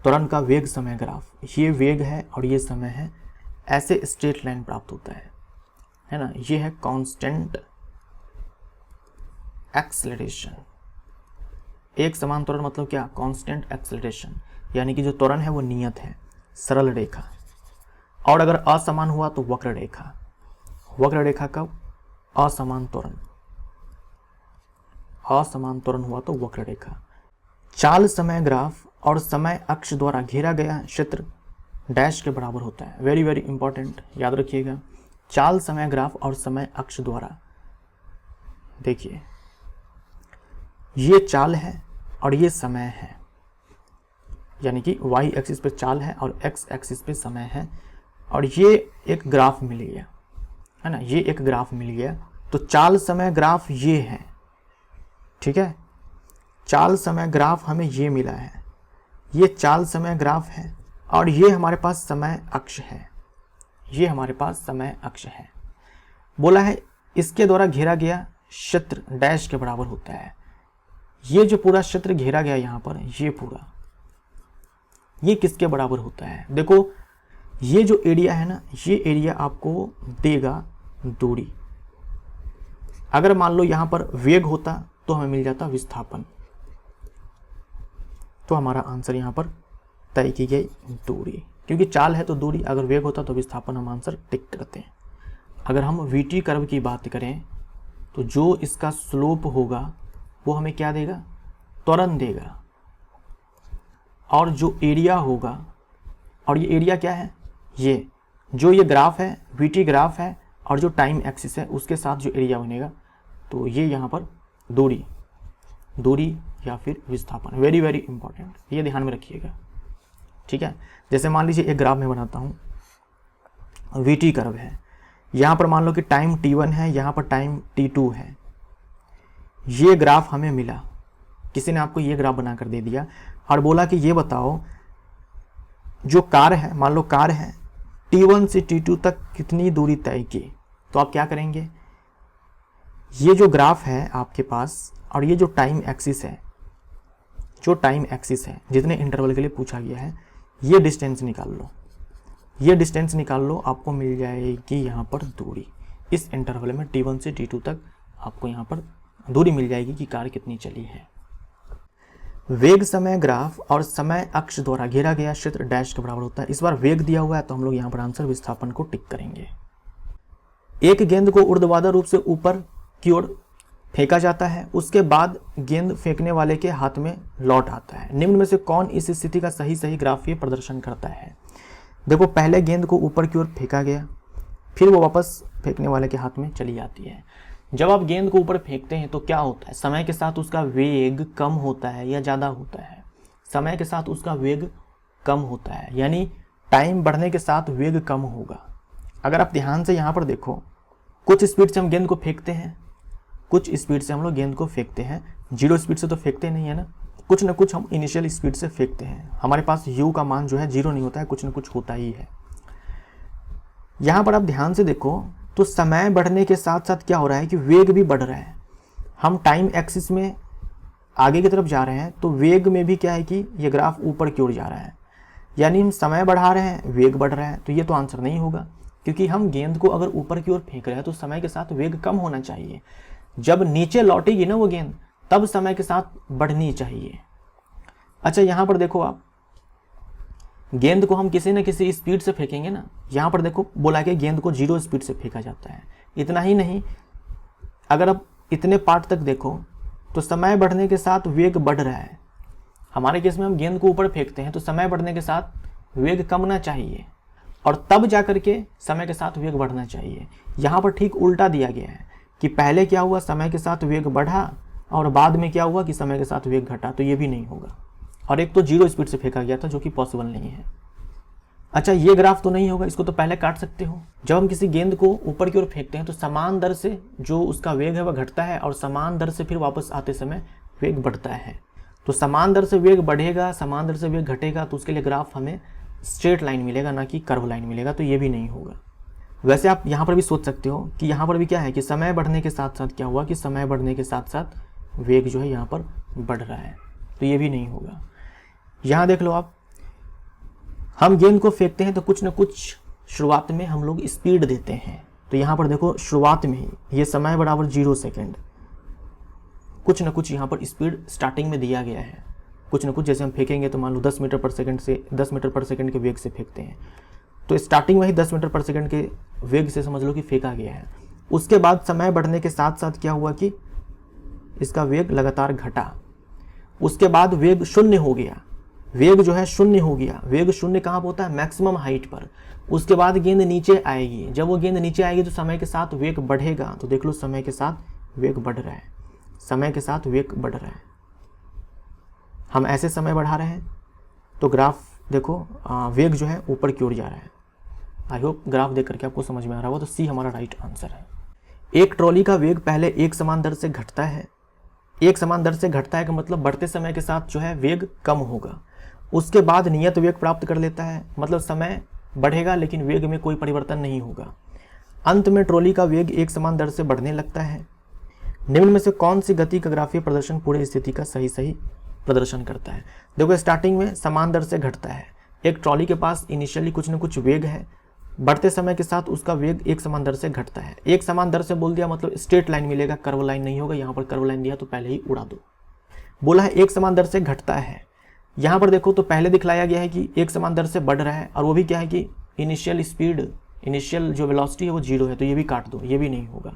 त्वरण का वेग समय ग्राफ, ये वेग है और ये समय है, ऐसे स्ट्रेट लाइन प्राप्त होता है ना। ये है कांस्टेंट एक्सेलरेशन। एक समान त्वरण मतलब क्या? कांस्टेंट एक्सेलरेशन, यानी कि जो त्वरण है वो नियत है, सरल रेखा। और अगर असमान हुआ तो वक्र रेखा। वक्र रेखा कब? असमान त्वरण हुआ तो वक्र रेखा। चाल समय ग्राफ और समय अक्ष द्वारा घेरा गया क्षेत्र डैश के बराबर होता है। वेरी वेरी इंपॉर्टेंट, याद रखिएगा। चाल समय ग्राफ और समय अक्ष द्वारा, देखिए ये चाल है और ये समय है, यानी कि y एक्सिस पे चाल है और x एक्सिस पे समय है, और ये एक ग्राफ मिल गया है ना, ये एक ग्राफ मिल गया। तो चाल समय ग्राफ ये है, ठीक है। चाल समय ग्राफ हमें ये मिला है, ये चाल समय ग्राफ है, और ये हमारे पास समय अक्ष है, ये हमारे पास समय अक्ष है। बोला है इसके द्वारा घेरा गया क्षेत्र डैश के बराबर होता है। ये जो पूरा क्षेत्र घेरा गया यहाँ पर, ये पूरा, ये किसके बराबर होता है? देखो ये जो एरिया है ना, ये एरिया आपको देगा दूरी। अगर मान लो यहाँ पर वेग होता तो हमें मिल जाता विस्थापन। तो हमारा आंसर यहाँ पर तय की गई दूरी, क्योंकि चाल है तो दूरी, अगर वेग होता तो विस्थापन, हम आंसर टिक करते हैं। अगर हम वीटी कर्व की बात करें तो जो इसका स्लोप होगा वो हमें क्या देगा? त्वरण देगा। और जो एरिया होगा, और ये एरिया क्या है? ये जो ये ग्राफ है वीटी ग्राफ है, और जो टाइम एक्सिस है उसके साथ जो एरिया बनेगा, तो ये यहाँ पर दूरी या फिर विस्थापन। वेरी वेरी इंपॉर्टेंट, ये ध्यान में रखिएगा, ठीक है। जैसे मान लीजिए एक ग्राफ में बनाता हूँ, वीटी कर्व है, यहाँ पर मान लो कि टाइम t1 है, यहाँ पर टाइम t2 है। ये ग्राफ हमें मिला, किसी ने आपको ये ग्राफ बनाकर दे दिया और बोला कि ये बताओ जो कार है, मान लो कार है, t1 से t2 तक कितनी दूरी तय की। तो आप क्या करेंगे, ये जो ग्राफ है आपके पास और ये जो टाइम एक्सिस है, जो टाइम एक्सिस है जितने इंटरवल के लिए पूछा गया है, ये डिस्टेंस निकाल लो, ये डिस्टेंस निकाल लो, आपको मिल जाएगी यहाँ पर दूरी। इस इंटरवल में t1 से t2 तक आपको यहाँ पर दूरी मिल जाएगी कि कार कितनी चली है। वेग समय ग्राफ और समय अक्ष द्वारा घेरा गया क्षेत्र डैश के बराबर होता है। इस बार वेग दिया हुआ है तो हम लोग यहाँ पर आंसर विस्थापन को टिक करेंगे। एक गेंद को ऊर्ध्वाधर रूप से ऊपर की ओर फेंका जाता है, उसके बाद गेंद फेंकने वाले के हाथ में लौट आता है। निम्न में से कौन इस स्थिति का सही ग्राफीय प्रदर्शन करता है? देखो पहले गेंद को ऊपर की ओर फेंका गया, फिर वो वापस फेंकने वाले के हाथ में चली जाती है। जब आप गेंद को ऊपर फेंकते हैं तो क्या होता है? समय के साथ उसका वेग कम होता है या ज़्यादा होता है? समय के साथ उसका वेग कम होता है, यानी टाइम बढ़ने के साथ वेग कम होगा। अगर आप ध्यान से यहाँ पर देखो, कुछ स्पीड से हम गेंद को फेंकते हैं, कुछ स्पीड से हम लोग गेंद को फेंकते हैं, जीरो स्पीड से तो फेंकते नहीं है ना, कुछ न कुछ हम इनिशियल स्पीड से फेंकते हैं। हमारे पास u का मान जो है जीरो नहीं होता है, कुछ न कुछ होता ही है। यहाँ पर आप ध्यान से देखो तो समय बढ़ने के साथ साथ क्या हो रहा है कि वेग भी बढ़ रहा है। हम टाइम एक्सिस में आगे की तरफ जा रहे हैं तो वेग में भी क्या है कि ये ग्राफ ऊपर की ओर जा रहा है, यानी हम समय बढ़ा रहे हैं, वेग बढ़ रहा है। तो ये तो आंसर नहीं होगा, क्योंकि हम गेंद को अगर ऊपर की ओर फेंक रहे हैं तो समय के साथ वेग कम होना चाहिए। जब नीचे लौटेगी ना वो गेंद, तब समय के साथ बढ़नी चाहिए। अच्छा यहाँ पर देखो आप, गेंद को हम किसी न किसी स्पीड से फेंकेंगे ना। यहाँ पर देखो बोला कि गेंद को जीरो स्पीड से फेंका जाता है। इतना ही नहीं, अगर आप इतने पार्ट तक देखो तो समय बढ़ने के साथ वेग बढ़ रहा है। हमारे केस में हम गेंद को ऊपर फेंकते हैं तो समय बढ़ने के साथ वेग कमना चाहिए और तब जाकर के समय के साथ वेग बढ़ना चाहिए। यहाँ पर ठीक उल्टा दिया गया है कि पहले क्या हुआ, समय के साथ वेग बढ़ा और बाद में क्या हुआ कि समय के साथ वेग घटा। तो ये भी नहीं होगा। और एक तो जीरो स्पीड से फेंका गया था जो कि पॉसिबल नहीं है। अच्छा ये ग्राफ तो नहीं होगा, इसको तो पहले काट सकते हो। जब हम किसी गेंद को ऊपर की ओर फेंकते हैं तो समान दर से जो उसका वेग है वह घटता है और समान दर से फिर वापस आते समय वेग बढ़ता है। तो समान दर से वेग बढ़ेगा, समान दर से वेग घटेगा, तो उसके लिए ग्राफ हमें स्ट्रेट लाइन मिलेगा, ना कि कर्व लाइन मिलेगा। तो ये भी नहीं होगा। वैसे आप यहाँ पर भी सोच सकते हो कि यहाँ पर भी क्या है कि समय बढ़ने के साथ साथ क्या हुआ कि समय बढ़ने के साथ साथ वेग जो है यहाँ पर बढ़ रहा है। तो ये भी नहीं होगा। यहाँ देख लो आप, हम गेंद को फेंकते हैं तो कुछ न कुछ शुरुआत में हम लोग स्पीड देते हैं। तो यहाँ पर देखो शुरुआत में ही ये समय बराबर 0 सेकेंड, कुछ न कुछ यहाँ पर स्पीड स्टार्टिंग में दिया गया है। कुछ न कुछ जैसे हम फेंकेंगे तो मान लो 10 मीटर पर सेकंड से 10 मीटर पर सेकंड के वेग से फेंकते हैं, तो स्टार्टिंग में ही 10 मीटर पर सेकंड के वेग से समझ लो कि फेंका गया है। उसके बाद समय बढ़ने के साथ साथ क्या हुआ कि इसका वेग लगातार घटा। उसके बाद वेग शून्य हो गया, वेग जो है शून्य हो गया। वेग शून्य कहाँ पर होता है? मैक्सिमम हाइट पर। उसके बाद गेंद नीचे आएगी। जब वो गेंद नीचे आएगी तो समय के साथ वेग बढ़ेगा। तो देख लो समय के साथ वेग बढ़ रहा है, समय के साथ वेग बढ़ रहा है। हम ऐसे समय बढ़ा रहे हैं तो ग्राफ देखो वेग जो है ऊपर की ओर जा रहा है। आई होप ग्राफ देख करके आपको समझ में आ रहा होगा। तो सी हमारा राइट आंसर है। एक ट्रॉली का वेग पहले एक समान दर से घटता है। एक समान दर से घटता है का मतलब बढ़ते समय के साथ जो है वेग कम होगा। उसके बाद नियत वेग प्राप्त कर लेता है, मतलब समय बढ़ेगा लेकिन वेग में कोई परिवर्तन नहीं होगा। अंत में ट्रॉली का वेग एक समान दर से बढ़ने लगता है। निम्न में से कौन सी गति का ग्राफीय प्रदर्शन पूरे स्थिति का सही प्रदर्शन करता है? देखो स्टार्टिंग में समान दर से घटता है। एक ट्रॉली के पास इनिशियली कुछ न कुछ वेग है, बढ़ते समय के साथ उसका वेग एक समान दर से घटता है। एक समान दर से बोल दिया मतलब स्ट्रेट लाइन मिलेगा, कर्व लाइन नहीं होगा। यहाँ पर कर्व लाइन दिया तो पहले ही उड़ा दो। बोला है एक समान दर से घटता है। यहाँ पर देखो तो पहले दिखलाया गया है कि एक समान दर से बढ़ रहा है, और वो भी क्या है कि इनिशियल स्पीड, इनिशियल जो वेलोसिटी है वो 0 है, तो ये भी काट दो, ये भी नहीं होगा।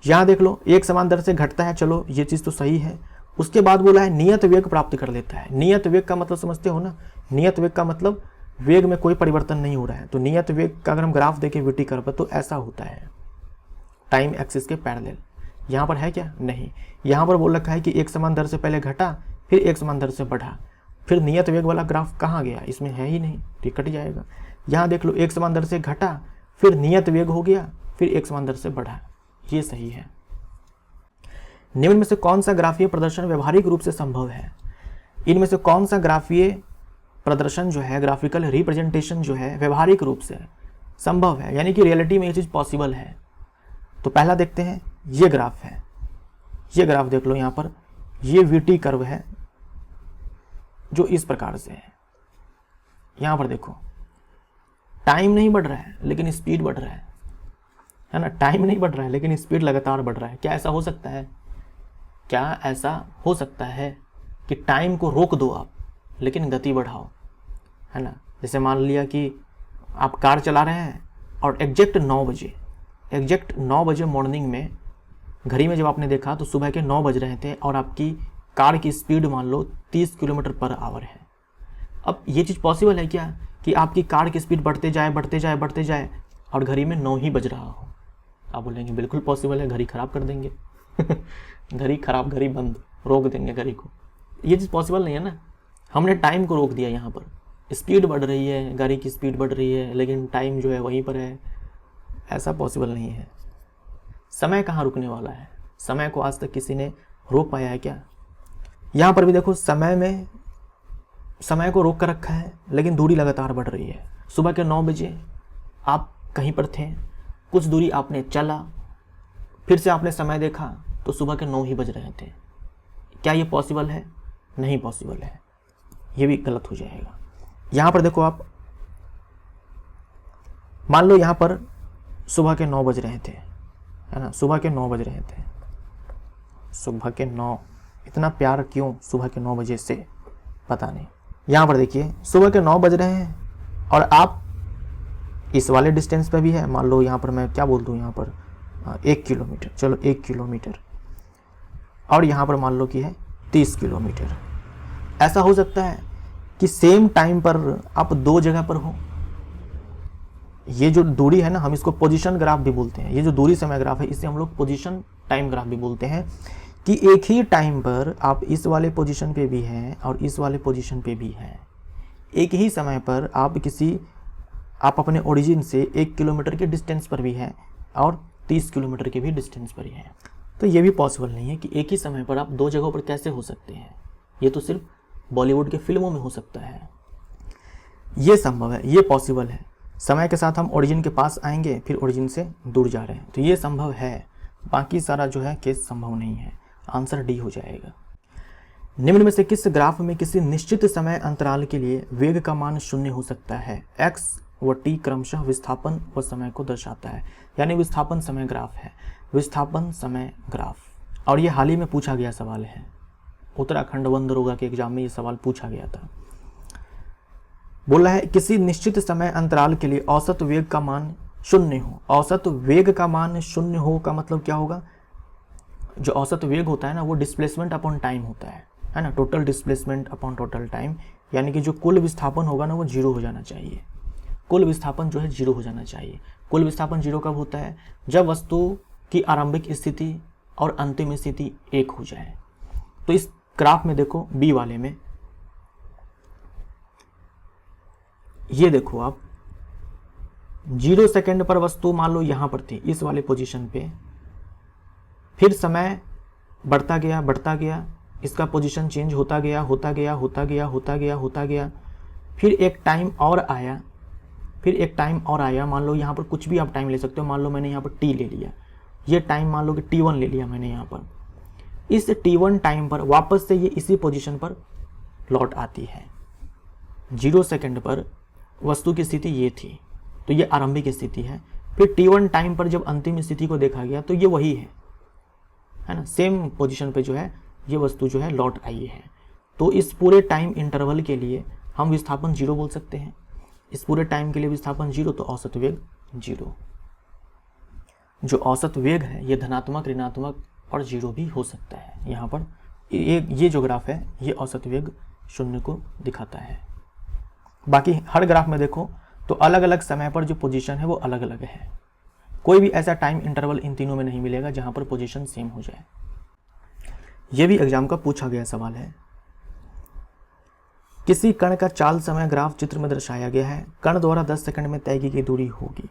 यहाँ देख लो एक समान दर से घटता है, चलो ये चीज़ तो सही है। उसके बाद बोला है नियत वेग प्राप्त कर लेता है। नियत वेग का मतलब समझते हो ना? नियत वेग का मतलब वेग में कोई परिवर्तन नहीं हो रहा है। तो नियत वेग का अगर हम ग्राफ देखें वीटी कर्व पर तो ऐसा होता है, टाइम एक्सिस के पैरेलल। यहाँ पर है क्या? नहीं। यहाँ पर बोल रखा है कि एक समान दर से पहले घटा, फिर एक समान दर से बढ़ा, फिर नियत वेग वाला ग्राफ कहाँ गया? इसमें है ही नहीं, तो कट जाएगा। यहाँ देख लो एक समान दर से घटा, फिर नियत वेग हो गया, फिर एक समान दर से बढ़ा, ये सही है। निम्न में से कौन सा ग्राफीय प्रदर्शन व्यवहारिक रूप से संभव है? इनमें से कौन सा ग्राफीय प्रदर्शन जो है, ग्राफिकल रिप्रेजेंटेशन जो है व्यवहारिक रूप से संभव है, यानी कि रियलिटी में ये चीज़ पॉसिबल है? तो पहला देखते हैं, ये ग्राफ है। ये ग्राफ देख लो, यहाँ पर ये वीटी कर्व है जो इस प्रकार से है। यहाँ पर देखो टाइम नहीं बढ़ रहा है लेकिन स्पीड बढ़ रहा है ना? टाइम नहीं बढ़ रहा है लेकिन स्पीड लगातार बढ़ रहा है। क्या ऐसा हो सकता है? क्या ऐसा हो सकता है कि टाइम को रोक दो आप लेकिन गति बढ़ाओ, है ना? जैसे मान लिया कि आप कार चला रहे हैं और एग्जैक्ट 9 बजे मॉर्निंग में घड़ी में जब आपने देखा तो सुबह के 9 बज रहे थे और आपकी कार की स्पीड मान लो 30 किलोमीटर पर आवर है। अब ये चीज़ पॉसिबल है क्या कि आपकी कार की स्पीड बढ़ते जाए और घड़ी में 9 ही बज रहा हो? आप बोलेंगे बिल्कुल पॉसिबल है, घड़ी ख़राब कर देंगे घड़ी बंद, रोक देंगे घड़ी को। ये चीज़ पॉसिबल नहीं है ना। हमने टाइम को रोक दिया। यहाँ पर स्पीड बढ़ रही है, गाड़ी की स्पीड बढ़ रही है, लेकिन टाइम जो है वहीं पर है। ऐसा पॉसिबल नहीं है। समय कहाँ रुकने वाला है? समय को आज तक किसी ने रोक पाया है क्या? यहाँ पर भी देखो समय को रोक कर रखा है लेकिन दूरी लगातार बढ़ रही है। सुबह के 9 बजे आप कहीं पर थे, कुछ दूरी आपने चला, फिर से आपने समय देखा तो सुबह के 9 ही बज रहे थे। क्या ये पॉसिबल है? नहीं पॉसिबल है, ये भी गलत हो जाएगा। यहाँ पर देखो आप, मान लो यहाँ पर सुबह के 9 बज रहे थे, है ना? सुबह के 9 बज रहे थे, सुबह के 9, इतना प्यार क्यों सुबह के 9 बजे से, पता नहीं। यहाँ पर देखिए सुबह के 9 बज रहे हैं और आप इस वाले डिस्टेंस पे भी है। मान लो यहाँ पर मैं क्या बोल दूँ, यहाँ पर 1 किलोमीटर, चलो 1 किलोमीटर, और यहाँ पर मान लो कि है 30 किलोमीटर। ऐसा हो सकता है कि सेम टाइम पर आप 2 जगह पर हो। ये जो दूरी है ना, हम इसको पोजीशन ग्राफ भी बोलते हैं। ये जो दूरी समय ग्राफ है इसे हम लोग पोजीशन टाइम ग्राफ भी बोलते हैं, कि एक ही टाइम पर आप इस वाले पोजीशन पे भी हैं और इस वाले पोजीशन पे भी हैं। एक ही समय पर आप अपने ओरिजिन से 1 किलोमीटर के डिस्टेंस पर भी हैं और 30 किलोमीटर के भी डिस्टेंस पर ही हैं। तो ये भी पॉसिबल नहीं है कि एक ही समय पर आप 2 जगहों पर कैसे हो सकते हैं। ये तो सिर्फ बॉलीवुड के फिल्मों में हो सकता है। ये संभव है, ये पॉसिबल है। समय के साथ हम ओरिजिन के पास आएंगे, फिर ओरिजिन से दूर जा रहे हैं, तो ये संभव है। बाकी सारा जो है केस संभव नहीं है। आंसर डी हो जाएगा। निम्न में से किस ग्राफ में किसी निश्चित समय अंतराल के लिए वेग का मान 0 हो सकता है? x व t क्रमशः विस्थापन व समय को दर्शाता है, यानी विस्थापन समय ग्राफ है। विस्थापन समय ग्राफ, और ये हाल ही में पूछा गया सवाल है। उत्तराखंड वन दरोगा के एग्जाम में ये सवाल पूछा गया था। बोला है किसी निश्चित समय अंतराल के लिए औसत वेग का मान 0 हो। औसत वेग का मान 0 हो का मतलब क्या होगा? जो औसत वेग होता है ना, वो डिस्प्लेसमेंट अपॉन टाइम होता है ना? Total displacement upon total time, यानी कि जो कुल विस्थापन होगा ना वो 0 हो जाना चाहिए। कुल विस्थापन जो है 0 हो जाना चाहिए। कुल विस्थापन 0 कब होता है? जब वस्तु की आरंभिक स्थिति और अंतिम स्थिति 1 हो जाए। तो इस ग्राफ में देखो, बी वाले में ये देखो आप, 0 सेकेंड पर वस्तु मान लो यहाँ पर थी, इस वाले पोजीशन पे, फिर समय बढ़ता गया, इसका पोजीशन चेंज होता गया, फिर एक टाइम और आया फिर एक टाइम और आया, मान लो यहाँ पर कुछ भी आप टाइम ले सकते हो, मान लो मैंने यहाँ पर टी ले लिया, ये टाइम मान लो कि t1 ले लिया मैंने यहाँ पर। इस t1 टाइम पर वापस से ये इसी पोजीशन पर लौट आती है। 0 सेकंड पर वस्तु की स्थिति ये थी, तो ये आरंभिक स्थिति है। फिर t1 टाइम पर जब अंतिम स्थिति को देखा गया तो ये वही है ना, सेम पोजीशन पे जो है ये वस्तु जो है लौट आई है। तो इस पूरे टाइम इंटरवल के लिए हम विस्थापन 0 बोल सकते हैं। इस पूरे टाइम के लिए विस्थापन 0, तो औसत वेग 0। जो औसत वेग है ये धनात्मक, ऋणात्मक और 0 भी हो सकता है। यहाँ पर ये जो ग्राफ है ये औसत वेग 0 को दिखाता है। बाकी हर ग्राफ में देखो तो अलग अलग समय पर जो पोजीशन है वो अलग अलग है। कोई भी ऐसा टाइम इंटरवल इन तीनों में नहीं मिलेगा जहाँ पर पोजीशन सेम हो जाए। ये भी एग्जाम का पूछा गया सवाल है। किसी कण का चाल समय ग्राफ चित्र में दर्शाया गया है। कण द्वारा 10 सेकंड में तय की गई दूरी होगी।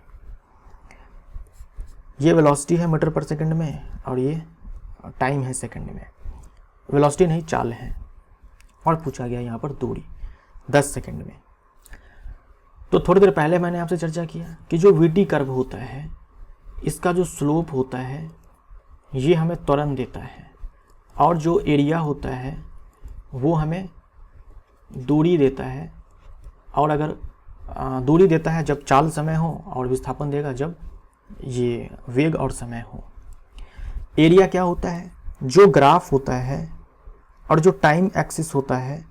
ये वेलोसिटी है मीटर पर सेकंड में और ये टाइम है सेकंड में। वेलोसिटी नहीं, चाल है। और पूछा गया यहाँ पर दूरी 10 सेकंड में। तो थोड़ी देर पहले मैंने आपसे चर्चा किया कि जो वीटी कर्व होता है इसका जो स्लोप होता है ये हमें त्वरण देता है, और जो एरिया होता है वो हमें दूरी देता है। और अगर दूरी देता है जब चाल समय हो, और विस्थापन देगा जब ये वेग और समय हो। एरिया क्या होता है? जो ग्राफ होता है और जो टाइम एक्सिस होता है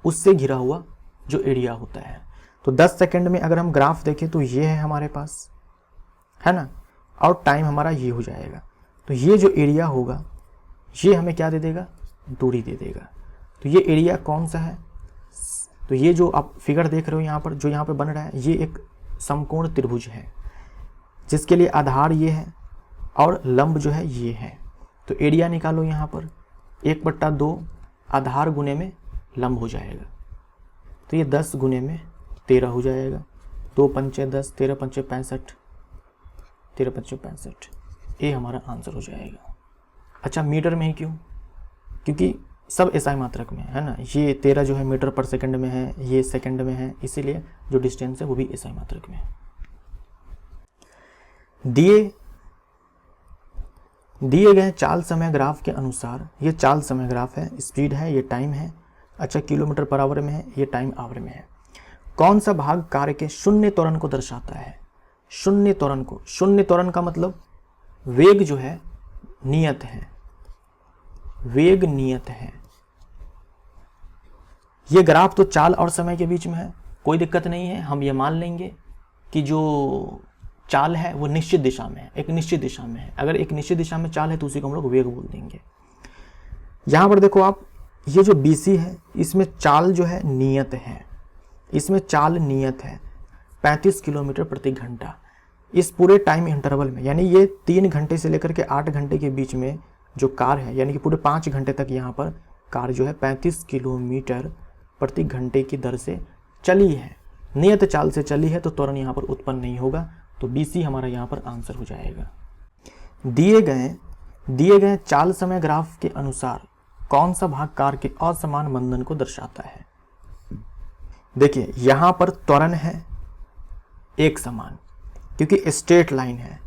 उससे घिरा हुआ जो एरिया होता है। तो 10 सेकंड में अगर हम ग्राफ देखें तो ये है हमारे पास, है ना, और टाइम हमारा ये हो जाएगा। तो ये जो एरिया होगा ये हमें क्या दे देगा? दूरी दे देगा। तो ये एरिया कौन सा है? तो ये जो आप फिगर देख रहे हो यहाँ पर, जो यहाँ पे बन रहा है, ये एक समकोण त्रिभुज है जिसके लिए आधार ये है और लंब जो है ये है। तो एरिया निकालो यहाँ पर 1/2 आधार गुने में लंब हो जाएगा। तो ये 10 गुने में 13 हो जाएगा। 2 पंचे 10, 13 पंचे 65, 13 पंचे 65, ये हमारा आंसर हो जाएगा। अच्छा, मीटर में ही क्यों? क्योंकि सब एसआई मात्रक में है ना। ये 13 जो है मीटर पर सेकंड में है, ये सेकंड में है, इसीलिए जो डिस्टेंस है वो भी एसआई मात्रक में है। दिए गए चाल समय ग्राफ के अनुसार, ये चाल समय ग्राफ है, स्पीड है, ये टाइम है। अच्छा, किलोमीटर पर आवर में है, ये टाइम आवर में है। कौन सा भाग कार्य के शून्य त्वरण को दर्शाता है? शून्य त्वरण को, शून्य त्वरण का मतलब वेग जो है नियत है, वेग नियत है। ये ग्राफ तो चाल और समय के बीच में है, कोई दिक्कत नहीं है। हम ये मान लेंगे कि जो चाल है वो निश्चित दिशा में है, एक निश्चित दिशा में है। अगर एक निश्चित दिशा में चाल है तो उसी को हम लोग वेग बोल देंगे। यहाँ पर देखो आप, ये जो BC है इसमें चाल जो है नियत है, इसमें चाल नियत है 35 किलोमीटर प्रति घंटा। इस पूरे टाइम इंटरवल में, यानी ये 3 घंटे से लेकर के 8 घंटे के बीच में जो कार है, यानी कि पूरे 5 घंटे तक यहाँ पर कार जो है 35 किलोमीटर प्रति घंटे की दर से चली है, नियत चाल से चली है। तो त्वरण यहाँ पर उत्पन्न नहीं होगा। तो BC हमारा यहाँ पर आंसर हो जाएगा। दिए गए चाल समय ग्राफ के अनुसार कौन सा भाग कार के असमान मंदन को दर्शाता है? देखिए यहाँ पर त्वरण है एक समान, क्योंकि स्ट्रेट लाइन है।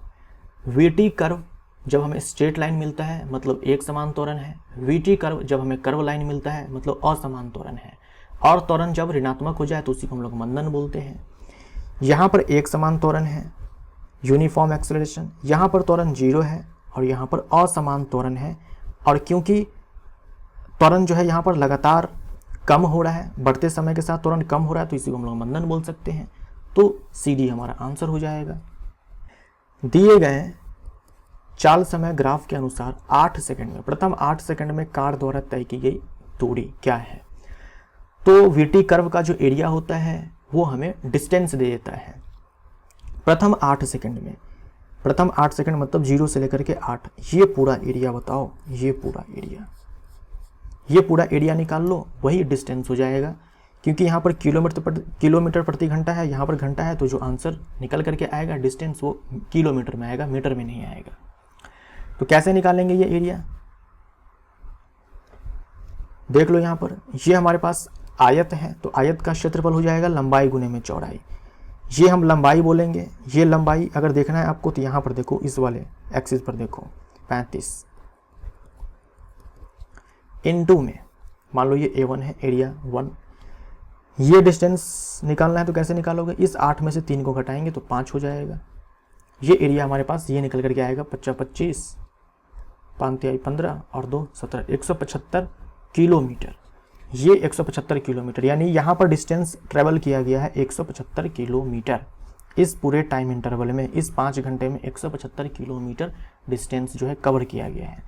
VT कर्व जब हमें स्ट्रेट लाइन मिलता है मतलब एक समान त्वरण है। VT कर्व जब हमें कर्व लाइन मिलता है मतलब असमान त्वरण है। और त्वरण जब ऋणात्मक हो जाए तो उसी को हम लोग मंदन बोलते हैं। यहाँ पर एक समान त्वरण है, यूनिफॉर्म एक्सेलरेशन। यहाँ पर त्वरण 0 है और यहाँ पर असमान त्वरण है। और क्योंकि त्वरण जो है यहाँ पर लगातार कम हो रहा है, बढ़ते समय के साथ त्वरण कम हो रहा है, तो इसी को हम लोग मंदन बोल सकते हैं। तो CD हमारा आंसर हो जाएगा। दिए गए चाल समय ग्राफ के अनुसार 8 सेकंड में, प्रथम 8 सेकंड में कार द्वारा तय की गई दूरी क्या है? तो VT कर्व का जो एरिया होता है वो हमें डिस्टेंस दे देता है। प्रथम 8 सेकंड में, प्रथम 8 सेकंड मतलब 0 से लेकर के 8, ये पूरा एरिया बताओ, ये पूरा एरिया निकाल लो, वही डिस्टेंस हो जाएगा। क्योंकि यहाँ पर किलोमीटर प्रति घंटा है, यहाँ पर घंटा है, तो जो आंसर निकल करके आएगा डिस्टेंस वो किलोमीटर में आएगा, मीटर में नहीं आएगा। तो कैसे निकालेंगे ये एरिया? देख लो यहाँ पर, ये हमारे पास आयत है, तो आयत का क्षेत्रफल हो जाएगा लंबाई गुने में चौड़ाई। ये हम लंबाई बोलेंगे। ये लंबाई अगर देखना है आपको तो यहाँ पर देखो, इस वाले एक्सिस पर देखो 35 इन 2 में, मान लो ये A1 है, एरिया 1। ये डिस्टेंस निकालना है तो कैसे निकालोगे, इस 8 में से 3 को घटाएंगे तो 5 हो जाएगा। ये एरिया हमारे पास ये निकल करके आएगा 25, 5 15 और 2 17, 175 किलोमीटर। ये 175 किलोमीटर, यानी यहाँ पर डिस्टेंस ट्रेवल किया गया है 175 किलोमीटर। इस पूरे टाइम इंटरवल में, इस 5 घंटे में 175 किलोमीटर डिस्टेंस जो है कवर किया गया है।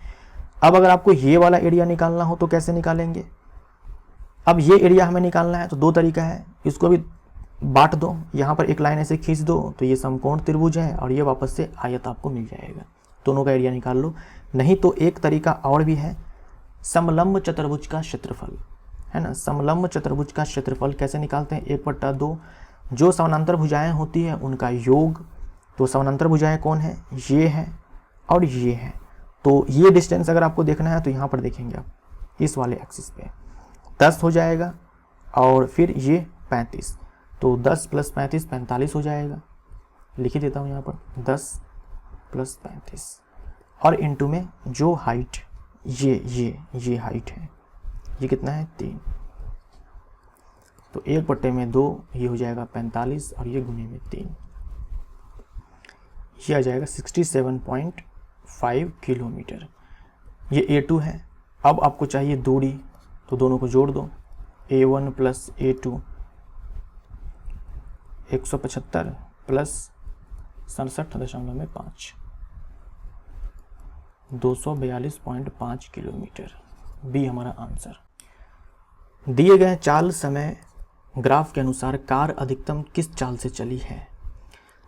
अब अगर आपको ये वाला एरिया निकालना हो तो कैसे निकालेंगे। अब ये एरिया हमें निकालना है तो 2 तरीका है, इसको भी बांट दो, यहाँ पर एक लाइन ऐसे खींच दो तो ये समकोण त्रिभुज है और ये वापस से आयत आपको मिल जाएगा, दोनों का एरिया निकाल लो। नहीं तो एक तरीका और भी है, समलंब चतुर्भुज का क्षेत्रफल, है ना। समलंब चतुर्भुज का क्षेत्रफल कैसे निकालते हैं, 1/2 जो समानांतर भुजाएं होती है उनका योग। तो समानांतर भुजाएं कौन है, ये है और ये है। तो ये डिस्टेंस अगर आपको देखना है तो यहाँ पर देखेंगे आप, इस वाले एक्सिस पे 10 हो जाएगा और फिर ये 35, तो 10 + 35 45 हो जाएगा। लिख ही देता हूँ यहाँ पर 10 + 35 और इनटू में जो हाइट ये हाइट है, ये कितना है 3, तो 1/2 ये हो जाएगा 45 और ये गुने में 3, ये आ जाएगा 67.5 किलोमीटर। ये A2 है। अब आपको चाहिए दूरी, तो दोनों को जोड़ दो, A1 + A2 175 + 67.5 242.5 किलोमीटर, बी हमारा आंसर। दिए गए चाल समय ग्राफ के अनुसार कार अधिकतम किस चाल से चली है।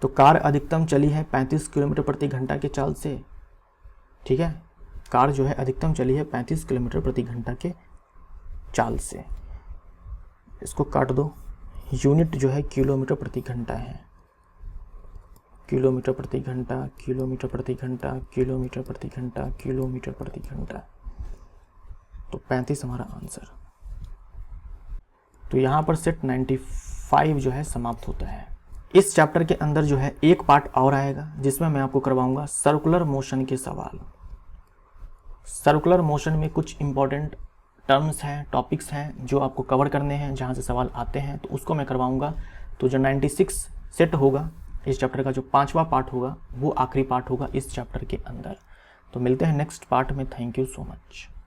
तो कार अधिकतम चली है 35 किलोमीटर प्रति घंटा के चाल से, ठीक है। कार जो है अधिकतम चली है 35 किलोमीटर प्रति घंटा के चाल से। इसको काट दो, यूनिट जो है किलोमीटर प्रति घंटा है, किलोमीटर प्रति घंटा, किलोमीटर प्रति घंटा, किलोमीटर प्रति घंटा, किलोमीटर प्रति घंटा, तो 35 हमारा आंसर। तो यहाँ पर सेट 95 जो है समाप्त होता है। इस चैप्टर के अंदर जो है एक पार्ट और आएगा जिसमें मैं आपको करवाऊंगा सर्कुलर मोशन के सवाल। सर्कुलर मोशन में कुछ इंपॉर्टेंट टर्म्स हैं, टॉपिक्स हैं जो आपको कवर करने हैं, जहाँ से सवाल आते हैं, तो उसको मैं करवाऊंगा। तो जो 96 सेट होगा इस चैप्टर का, जो 5वां पार्ट होगा वो आखिरी पार्ट होगा इस चैप्टर के अंदर। तो मिलते हैं नेक्स्ट पार्ट में। Thank you so much.